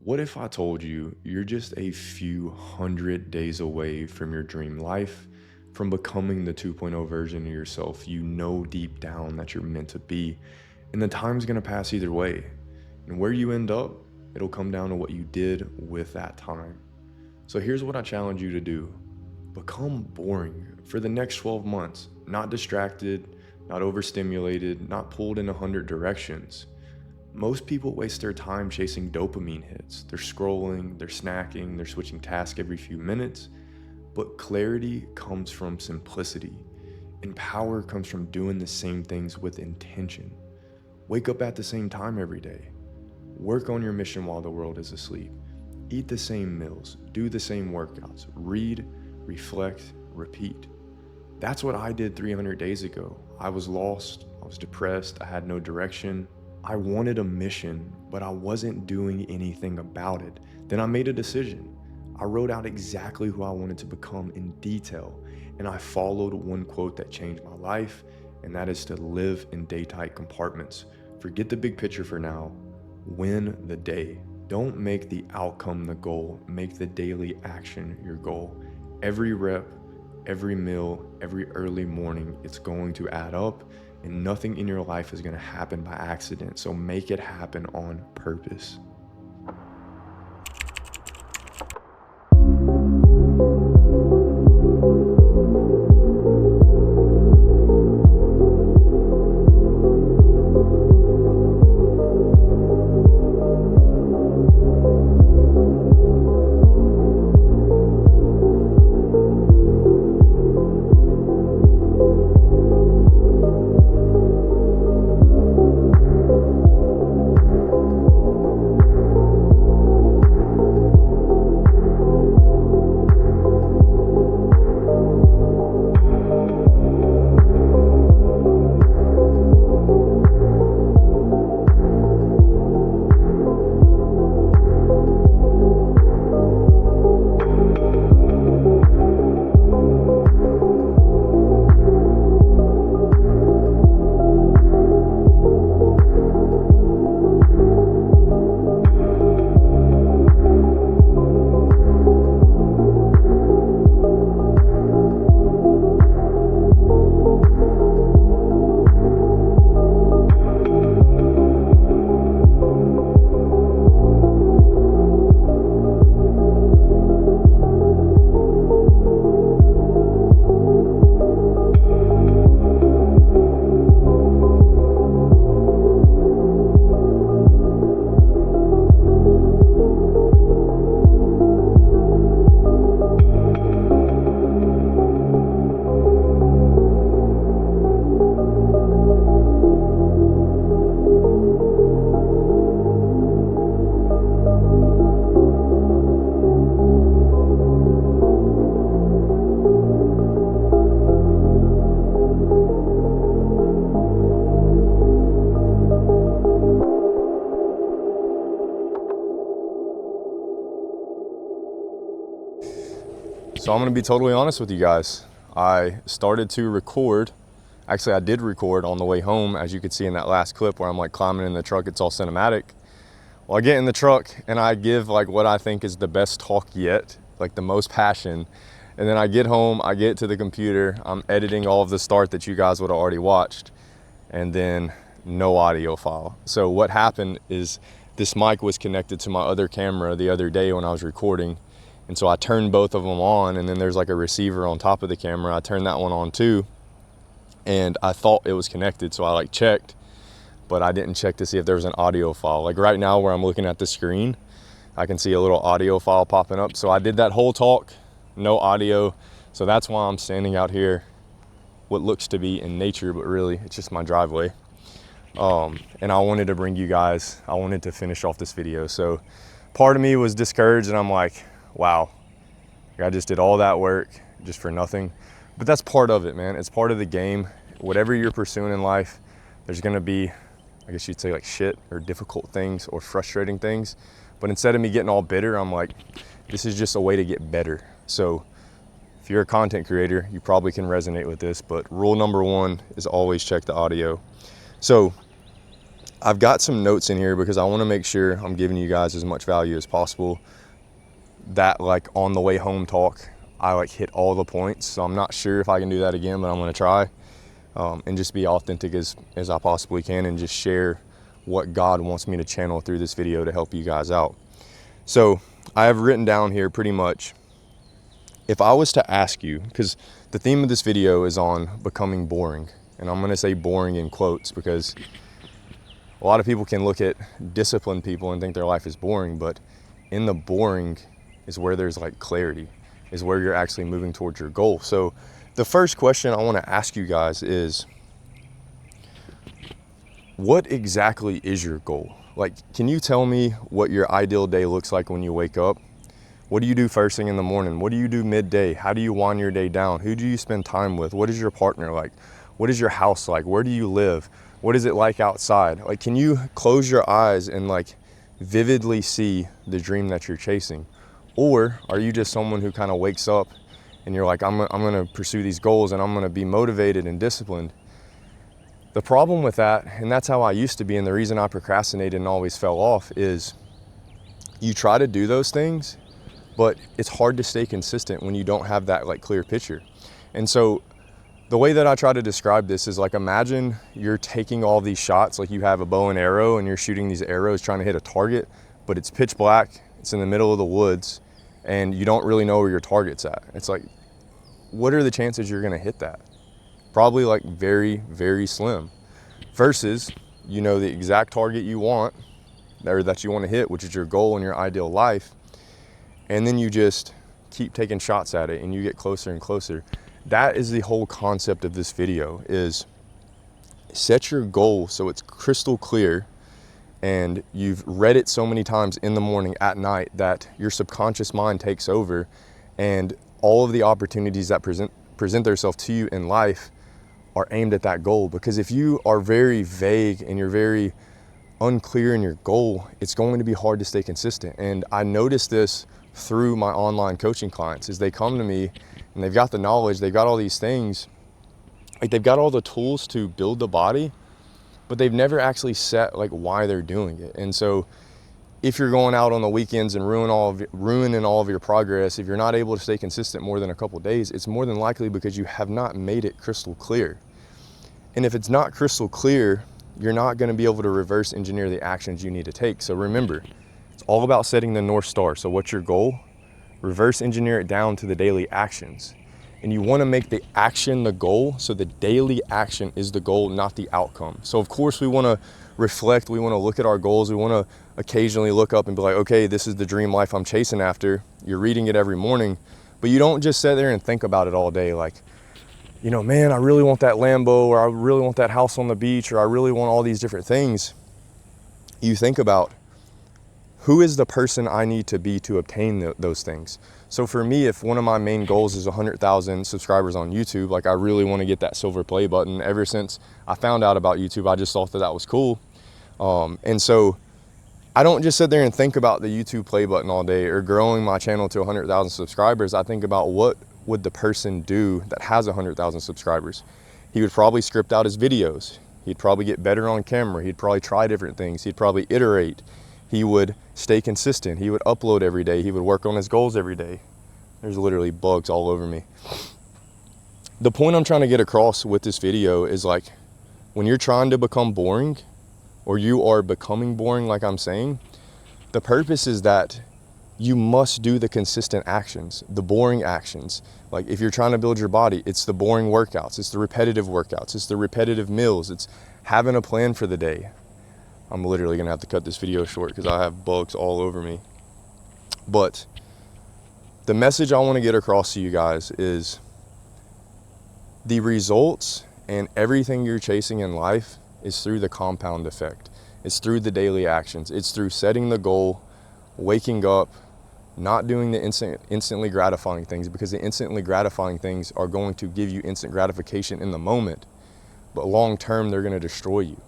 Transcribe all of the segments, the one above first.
What if I told you you're just a few hundred days away from your dream life, from becoming the 2.0 version of yourself you know deep down that you're meant to be, and the time's gonna pass either way. And where you end up, it'll come down to what you did with that time. So here's what I challenge you to do. Become boring for the next 12 months, not distracted, not overstimulated, not pulled in 100 directions. Most people waste their time chasing dopamine hits. They're scrolling, they're snacking, they're switching tasks every few minutes. But clarity comes from simplicity, and power comes from doing the same things with intention. Wake up at the same time every day. Work on your mission while the world is asleep. Eat the same meals, do the same workouts, read, reflect, repeat. That's what I did 300 days ago. I was lost, I was depressed, I had no direction. I wanted a mission, but I wasn't doing anything about it. Then I made a decision. I wrote out exactly who I wanted to become in detail, and I followed one quote that changed my life, and that is to live in day-tight compartments. Forget the big picture for now. Win the day. Don't make the outcome the goal. Make the daily action your goal. Every rep, every meal, every early morning, it's going to add up, and nothing in your life is going to happen by accident. So make it happen on purpose. So I'm gonna be totally honest with you guys. I started to record. Actually, I did record on the way home, as you could see in that last clip where I'm like climbing in the truck. It's all cinematic. Well, I get in the truck and I give like what I think is the best talk yet, like the most passion. And then I get home, I get to the computer, I'm editing all of the start that you guys would have already watched, and then no audio file. So what happened is this mic was connected to my other camera the other day when I was recording. And so I turned both of them on, and then there's like a receiver on top of the camera. I turned that one on too, and I thought it was connected. So I like checked, but I didn't check to see if there was an audio file. Like right now where I'm looking at the screen, I can see a little audio file popping up. So I did that whole talk, no audio. So that's why I'm standing out here, what looks to be in nature, but really it's just my driveway. And I wanted to bring you guys, I wanted to finish off this video. So part of me was discouraged, and I'm like, wow, I just did all that work just for nothing. But that's part of it, man. It's part of the game. Whatever you're pursuing in life, there's gonna be, I guess you'd say, like shit or difficult things or frustrating things. But instead of me getting all bitter, I'm like, this is just a way to get better. So if you're a content creator, you probably can resonate with this, but rule number one is always check the audio. So I've got some notes in here because I want to make sure I'm giving you guys as much value as possible. That like on the way home talk, I like hit all the points. So I'm not sure if I can do that again, but I'm going to try and just be authentic as I possibly can and just share what God wants me to channel through this video to help you guys out. So I have written down here pretty much, if I was to ask you, because the theme of this video is on becoming boring, and I'm going to say boring in quotes because a lot of people can look at disciplined people and think their life is boring, but in the boring is where there's like clarity, is where you're actually moving towards your goal. So the first question I want to ask you guys is, what exactly is your goal? Like, can you tell me what your ideal day looks like when you wake up? What do you do first thing in the morning? What do you do midday? How do you wind your day down? Who do you spend time with? What is your partner like? What is your house like? Where do you live? What is it like outside? Like, can you close your eyes and like vividly see the dream that you're chasing? Or are you just someone who kind of wakes up and you're like, I'm going to pursue these goals and I'm going to be motivated and disciplined? The problem with that, and that's how I used to be, and the reason I procrastinated and always fell off, is you try to do those things, but it's hard to stay consistent when you don't have that like clear picture. And so the way that I try to describe this is like, imagine you're taking all these shots, like you have a bow and arrow and you're shooting these arrows trying to hit a target, but it's pitch black, it's in the middle of the woods, and you don't really know where your target's at. It's like, what are the chances you're gonna hit that? Probably like very, very slim. Versus, you know the exact target you want, or that you want to hit, which is your goal in your ideal life, and then you just keep taking shots at it and you get closer and closer. That is the whole concept of this video, is set your goal so it's crystal clear and you've read it so many times in the morning, at night, that your subconscious mind takes over, and all of the opportunities that present themselves to you in life are aimed at that goal. Because if you are very vague and you're very unclear in your goal, it's going to be hard to stay consistent. And I noticed this through my online coaching clients, is they come to me and they've got the knowledge, they've got all these things, like they've got all the tools to build the body, but they've never actually set like why they're doing it. And so if you're going out on the weekends and ruining all of your progress, if you're not able to stay consistent more than a couple of days, it's more than likely because you have not made it crystal clear. And if it's not crystal clear, you're not going to be able to reverse engineer the actions you need to take. So remember, it's all about setting the North Star. So what's your goal? Reverse engineer it down to the daily actions. And you want to make the action the goal, so the daily action is the goal, not the outcome. So of course we want to reflect, we want to look at our goals, we want to occasionally look up and be like, okay, this is the dream life I'm chasing after. You're reading it every morning, but you don't just sit there and think about it all day like, you know, man, I really want that Lambo, or I really want that house on the beach, or I really want all these different things. You think about, who is the person I need to be to obtain those things? So for me, if one of my main goals is 100,000 subscribers on YouTube, like I really want to get that silver play button. Ever since I found out about YouTube, I just thought that that was cool. And so I don't just sit there and think about the YouTube play button all day or growing my channel to 100,000 subscribers. I think about, what would the person do that has 100,000 subscribers? He would probably script out his videos. He'd probably get better on camera. He'd probably try different things. He'd probably iterate. He would stay consistent. He would upload every day. He would work on his goals every day. There's literally bugs all over me. The point I'm trying to get across with this video is like, when you're trying to become boring, or you are becoming boring, like I'm saying, the purpose is that you must do the consistent actions, the boring actions. Like if you're trying to build your body, it's the boring workouts, it's the repetitive workouts, it's the repetitive meals, it's having a plan for the day. I'm literally gonna have to cut this video short because I have bugs all over me. But the message I want to get across to you guys is, the results and everything you're chasing in life is through the compound effect. It's through the daily actions. It's through setting the goal, waking up, not doing the instantly gratifying things, because the instantly gratifying things are going to give you instant gratification in the moment, but long term they're going to destroy you.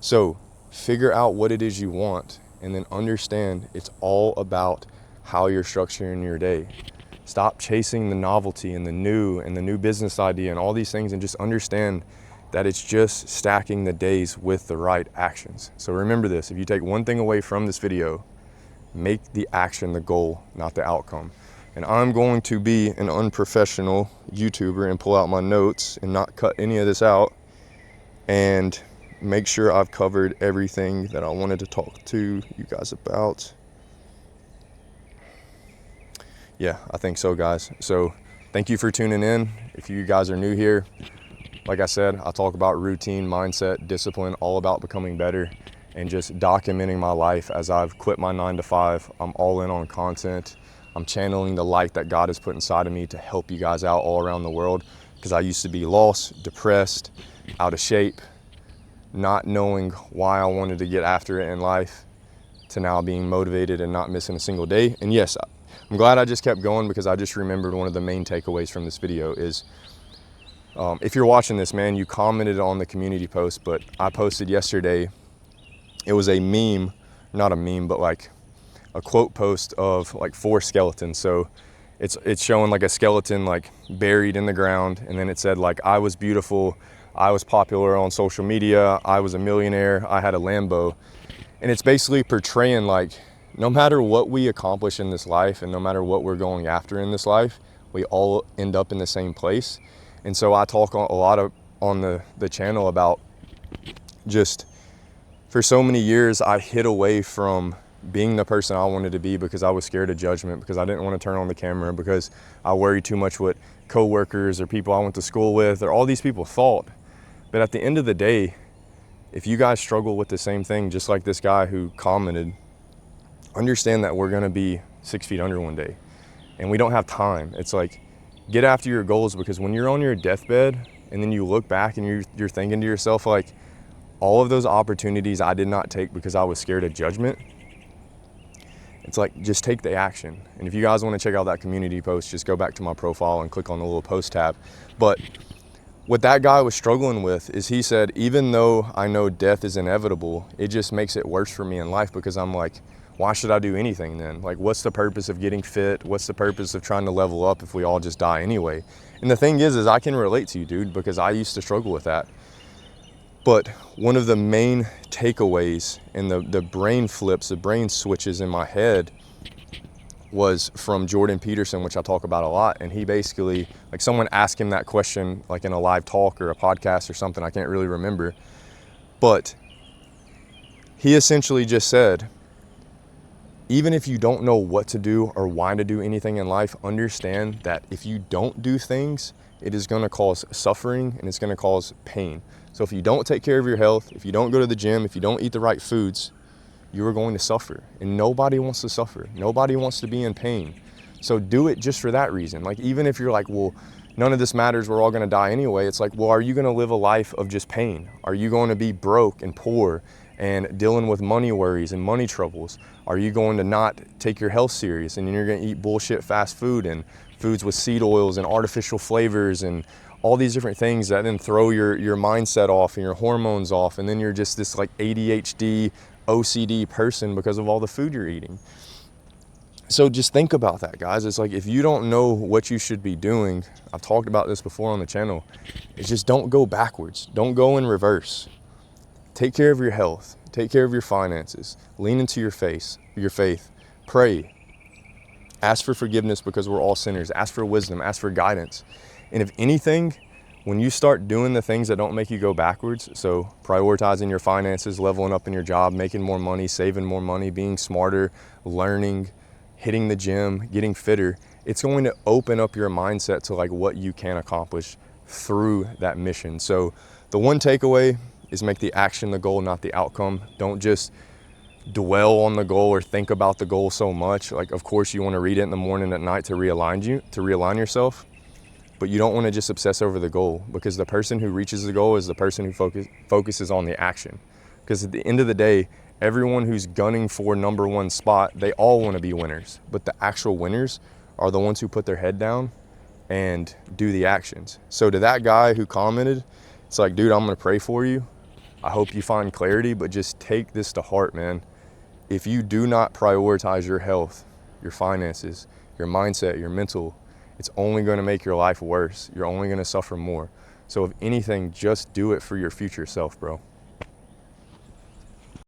So figure out what it is you want, and then understand it's all about how you're structuring your day. Stop chasing the novelty and the new business idea and all these things, and just understand that it's just stacking the days with the right actions. So remember this, if you take one thing away from this video, make the action the goal, not the outcome. And I'm going to be an unprofessional YouTuber and pull out my notes and not cut any of this out and make sure I've covered everything that I wanted to talk to you guys about. Yeah, I think so, guys. So thank you for tuning in. If you guys are new here, like I said, I talk about routine, mindset, discipline, all about becoming better and just documenting my life as I've quit my 9-to-5. I'm all in on content. I'm channeling the light that God has put inside of me to help you guys out all around the world, because I used to be lost, depressed, out of shape, not knowing why I wanted to get after it in life, to now being motivated and not missing a single day. And yes, I'm glad I just kept going, because I just remembered one of the main takeaways from this video is, if you're watching this, man, you commented on the community post, but I posted yesterday, it was a meme, not a meme, but like a quote post of like 4 skeletons. So it's showing like a skeleton like buried in the ground, and then it said like, I was beautiful, I was popular on social media, I was a millionaire, I had a Lambo. And it's basically portraying like, no matter what we accomplish in this life and no matter what we're going after in this life, we all end up in the same place. And so I talk a lot on the channel about just, for so many years, I hid away from being the person I wanted to be because I was scared of judgment, because I didn't want to turn on the camera, because I worried too much what coworkers or people I went to school with or all these people thought. But at the end of the day, if you guys struggle with the same thing, just like this guy who commented, understand that we're going to be 6 feet under one day and we don't have time. It's like, get after your goals, because when you're on your deathbed and then you look back and you're thinking to yourself like, all of those opportunities I did not take because I was scared of judgment. It's like, just take the action. And if you guys want to check out that community post, just go back to my profile and click on the little post tab. But what that guy was struggling with is, he said, even though I know death is inevitable, it just makes it worse for me in life, because I'm like, why should I do anything then? Like, what's the purpose of getting fit? What's the purpose of trying to level up if we all just die anyway? And the thing is I can relate to you, dude, because I used to struggle with that. But one of the main takeaways and the brain flips, the brain switches in my head was from Jordan Peterson, which I talk about a lot. And he basically, like, someone asked him that question, like in a live talk or a podcast or something, I can't really remember. But he essentially just said, even if you don't know what to do or why to do anything in life, understand that if you don't do things, it is going to cause suffering and it's going to cause pain. So if you don't take care of your health, if you don't go to the gym, if you don't eat the right foods, you are going to suffer. And nobody wants to suffer. Nobody wants to be in pain. So do it just for that reason. Like, even if you're like, well, none of this matters, we're all going to die anyway. It's like, well, are you going to live a life of just pain? Are you going to be broke and poor and dealing with money worries and money troubles? Are you going to not take your health serious and you're going to eat bullshit fast food and foods with seed oils and artificial flavors and all these different things that then throw your mindset off and your hormones off, and then you're just this like ADHD, OCD person because of all the food you're eating? So just think about that, guys. It's like, if you don't know what you should be doing, I've talked about this before on the channel, it's just don't go backwards. Don't go in reverse. Take care of your health. Take care of your finances. Lean into your faith. Pray. Ask for forgiveness, because we're all sinners. Ask for wisdom. Ask for guidance. And if anything, when you start doing the things that don't make you go backwards, so prioritizing your finances, leveling up in your job, making more money, saving more money, being smarter, learning, hitting the gym, getting fitter, it's going to open up your mindset to like what you can accomplish through that mission. So the one takeaway is, make the action the goal, not the outcome. Don't just dwell on the goal or think about the goal so much. Like, of course you want to read it in the morning, at night to realign yourself, but you don't want to just obsess over the goal, because the person who reaches the goal is the person who focuses on the action. Because at the end of the day, everyone who's gunning for #1 spot, they all want to be winners, but the actual winners are the ones who put their head down and do the actions. So to that guy who commented, it's like, dude, I'm going to pray for you. I hope you find clarity, but just take this to heart, man. If you do not prioritize your health, your finances, your mindset, your mental, it's only going to make your life worse. You're only going to suffer more. So if anything, just do it for your future self, bro.